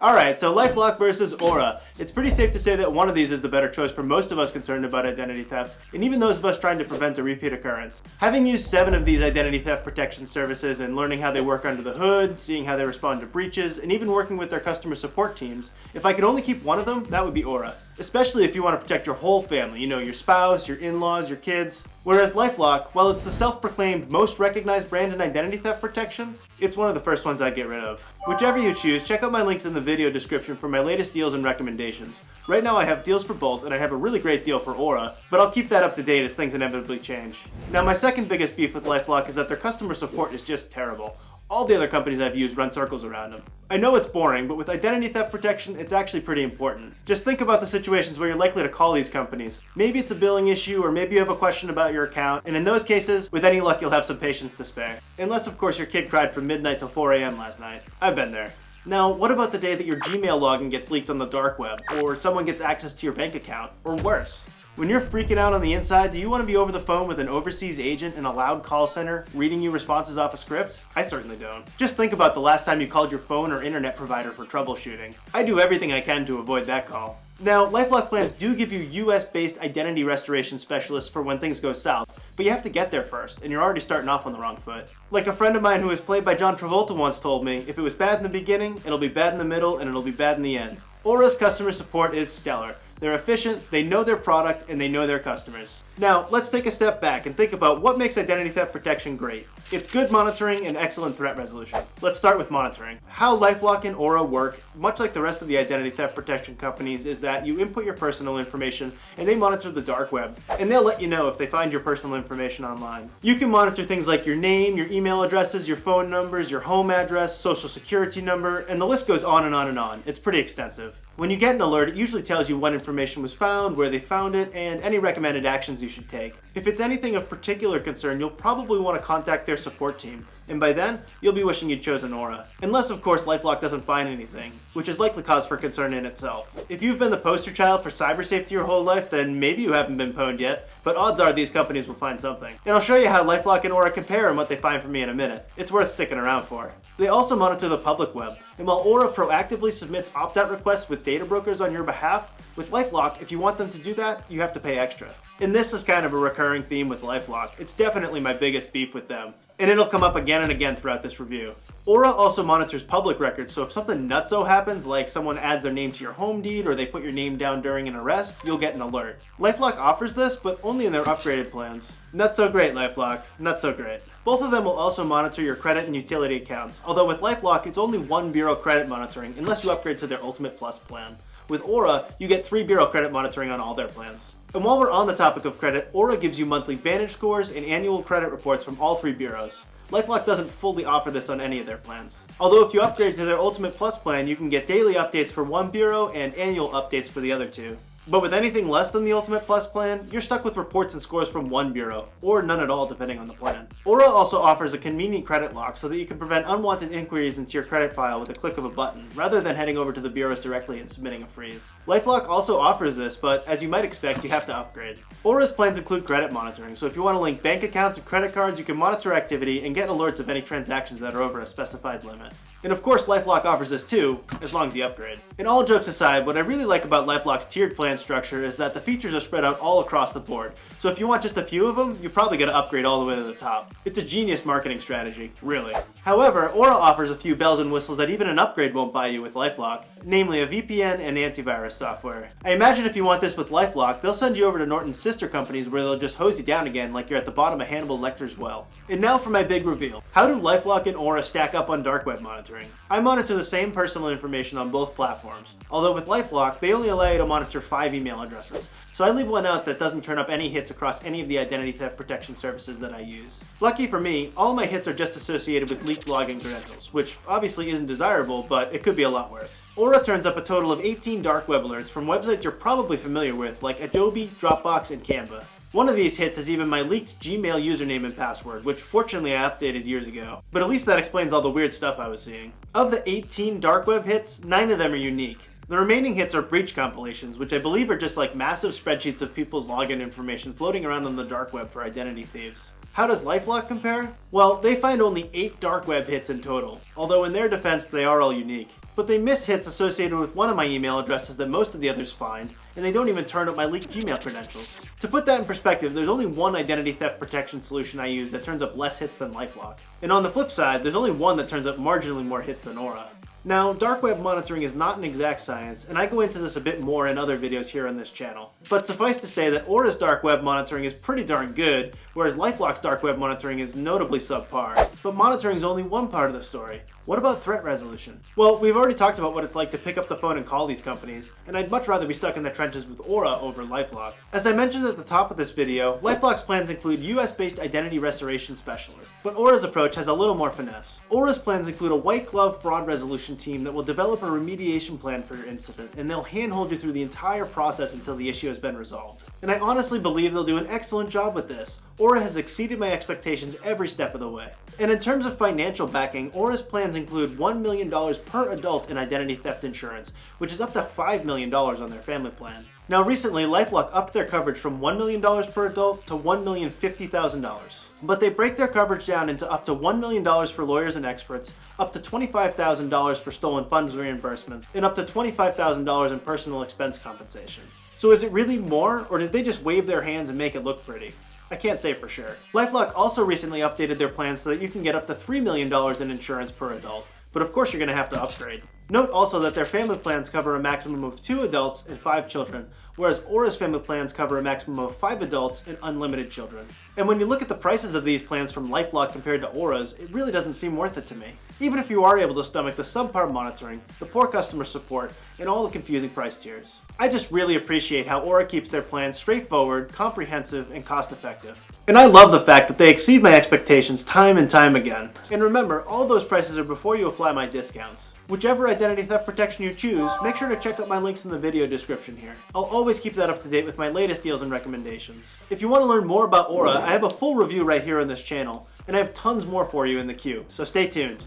Alright, so LifeLock versus Aura. It's pretty safe to say that one of these is the better choice for most of us concerned about identity theft, and even those of us trying to prevent a repeat occurrence. Having used 7 of these identity theft protection services and learning how they work under the hood, seeing how they respond to breaches, and even working with their customer support teams, if I could only keep one of them, that would be Aura. Especially if you want to protect your whole family, your spouse, your in-laws, your kids. Whereas LifeLock, while it's the self-proclaimed most recognized brand in identity theft protection, it's one of the first ones I'd get rid of. Whichever you choose, check out my links in the video description for my latest deals and recommendations. Right now I have deals for both, and I have a really great deal for Aura, but I'll keep that up to date as things inevitably change. Now my second biggest beef with LifeLock is that their customer support is just terrible. All the other companies I've used run circles around them. I know it's boring, but with identity theft protection, it's actually pretty important. Just think about the situations where you're likely to call these companies. Maybe it's a billing issue, or maybe you have a question about your account, and in those cases, with any luck, you'll have some patience to spare. Unless, of course, your kid cried from midnight till 4 a.m. last night. I've been there. Now, what about the day that your Gmail login gets leaked on the dark web, or someone gets access to your bank account, or worse? When you're freaking out on the inside, do you want to be over the phone with an overseas agent in a loud call center reading you responses off a script? I certainly don't. Just think about the last time you called your phone or internet provider for troubleshooting. I do everything I can to avoid that call. Now, LifeLock plans do give you US-based identity restoration specialists for when things go south, but you have to get there first, and you're already starting off on the wrong foot. Like a friend of mine who was played by John Travolta once told me, if it was bad in the beginning, it'll be bad in the middle, and it'll be bad in the end. Aura's customer support is stellar. They're efficient, they know their product, and they know their customers. Now, let's take a step back and think about what makes identity theft protection great. It's good monitoring and excellent threat resolution. Let's start with monitoring. How LifeLock and Aura work, much like the rest of the identity theft protection companies, is that you input your personal information and they monitor the dark web. And they'll let you know if they find your personal information online. You can monitor things like your name, your email addresses, your phone numbers, your home address, social security number, and the list goes on and on and on. It's pretty extensive. When you get an alert, it usually tells you when information was found, where they found it, and any recommended actions you should take. If it's anything of particular concern, you'll probably want to contact their support team. And by then, you'll be wishing you'd chosen Aura. Unless, of course, LifeLock doesn't find anything, which is likely cause for concern in itself. If you've been the poster child for cyber safety your whole life, then maybe you haven't been pwned yet, but odds are these companies will find something. And I'll show you how LifeLock and Aura compare and what they find for me in a minute. It's worth sticking around for. They also monitor the public web, and while Aura proactively submits opt-out requests with data brokers on your behalf, with LifeLock, if you want them to do that, you have to pay extra. And this is kind of a recurring theme with LifeLock. It's definitely my biggest beef with them, and it'll come up again and again throughout this review. Aura also monitors public records, so if something nutso happens, like someone adds their name to your home deed or they put your name down during an arrest, you'll get an alert. LifeLock offers this, but only in their upgraded plans. Not so great, LifeLock. Not so great. Both of them will also monitor your credit and utility accounts, although with LifeLock, it's only 1 bureau credit monitoring unless you upgrade to their Ultimate Plus plan. With Aura, you get 3 bureau credit monitoring on all their plans. And while we're on the topic of credit, Aura gives you monthly Vantage scores and annual credit reports from all 3 bureaus. LifeLock doesn't fully offer this on any of their plans. Although if you upgrade to their Ultimate Plus plan, you can get daily updates for 1 bureau and annual updates for the other 2. But with anything less than the Ultimate Plus plan, you're stuck with reports and scores from 1 bureau, or none at all depending on the plan. Aura also offers a convenient credit lock so that you can prevent unwanted inquiries into your credit file with a click of a button, rather than heading over to the bureaus directly and submitting a freeze. LifeLock also offers this, but as you might expect, you have to upgrade. Aura's plans include credit monitoring, so if you want to link bank accounts and credit cards, you can monitor activity and get alerts of any transactions that are over a specified limit. And of course, LifeLock offers this too, as long as you upgrade. And all jokes aside, what I really like about LifeLock's tiered plan structure is that the features are spread out all across the board. So if you want just a few of them, you're probably going to upgrade all the way to the top. It's a genius marketing strategy, really. However, Aura offers a few bells and whistles that even an upgrade won't buy you with LifeLock, namely a VPN and antivirus software. I imagine if you want this with LifeLock, they'll send you over to Norton's sister companies where they'll just hose you down again like you're at the bottom of Hannibal Lecter's well. And now for my big reveal. How do LifeLock and Aura stack up on dark web monitoring? I monitor the same personal information on both platforms, although with LifeLock, they only allow you to monitor 5 email addresses. So I leave one out that doesn't turn up any hits across any of the identity theft protection services that I use. Lucky for me, all my hits are just associated with leaked login credentials, which obviously isn't desirable, but it could be a lot worse. Aura turns up a total of 18 dark web alerts from websites you're probably familiar with, like Adobe, Dropbox, and Canva. One of these hits is even my leaked Gmail username and password, which fortunately I updated years ago. But at least that explains all the weird stuff I was seeing. Of the 18 dark web hits, 9 of them are unique. The remaining hits are breach compilations, which I believe are just like massive spreadsheets of people's login information floating around on the dark web for identity thieves. How does LifeLock compare? Well, they find only 8 dark web hits in total, although in their defense they are all unique. But they miss hits associated with one of my email addresses that most of the others find, and they don't even turn up my leaked Gmail credentials. To put that in perspective, there's only one identity theft protection solution I use that turns up less hits than LifeLock. And on the flip side, there's only one that turns up marginally more hits than Aura. Now, dark web monitoring is not an exact science, and I go into this a bit more in other videos here on this channel. But suffice to say that Aura's dark web monitoring is pretty darn good, whereas LifeLock's dark web monitoring is notably subpar. But monitoring is only one part of the story. What about threat resolution? Well, we've already talked about what it's like to pick up the phone and call these companies, and I'd much rather be stuck in the trenches with Aura over LifeLock. As I mentioned at the top of this video, LifeLock's plans include US-based identity restoration specialists, but Aura's approach has a little more finesse. Aura's plans include a white-glove fraud resolution team that will develop a remediation plan for your incident, and they'll handhold you through the entire process until the issue has been resolved. And I honestly believe they'll do an excellent job with this. Aura has exceeded my expectations every step of the way. And in terms of financial backing, Aura's plans include $1 million per adult in identity theft insurance, which is up to $5 million on their family plan. Now recently, LifeLock upped their coverage from $1 million per adult to $1,050,000. But they break their coverage down into up to $1 million for lawyers and experts, up to $25,000 for stolen funds reimbursements, and up to $25,000 in personal expense compensation. So is it really more, or did they just wave their hands and make it look pretty? I can't say for sure. LifeLock also recently updated their plans so that you can get up to $3 million in insurance per adult, but of course you're going to have to upgrade. Note also that their family plans cover a maximum of 2 adults and 5 children, whereas Aura's family plans cover a maximum of 5 adults and unlimited children. And when you look at the prices of these plans from LifeLock compared to Aura's, it really doesn't seem worth it to me. Even if you are able to stomach the subpar monitoring, the poor customer support, and all the confusing price tiers. I just really appreciate how Aura keeps their plans straightforward, comprehensive, and cost-effective. And I love the fact that they exceed my expectations time and time again. And remember, all those prices are before you apply my discounts. Whichever identity theft protection you choose, make sure to check out my links in the video description here. I'll always keep that up to date with my latest deals and recommendations. If you want to learn more about Aura, I have a full review right here on this channel, and I have tons more for you in the queue, so stay tuned.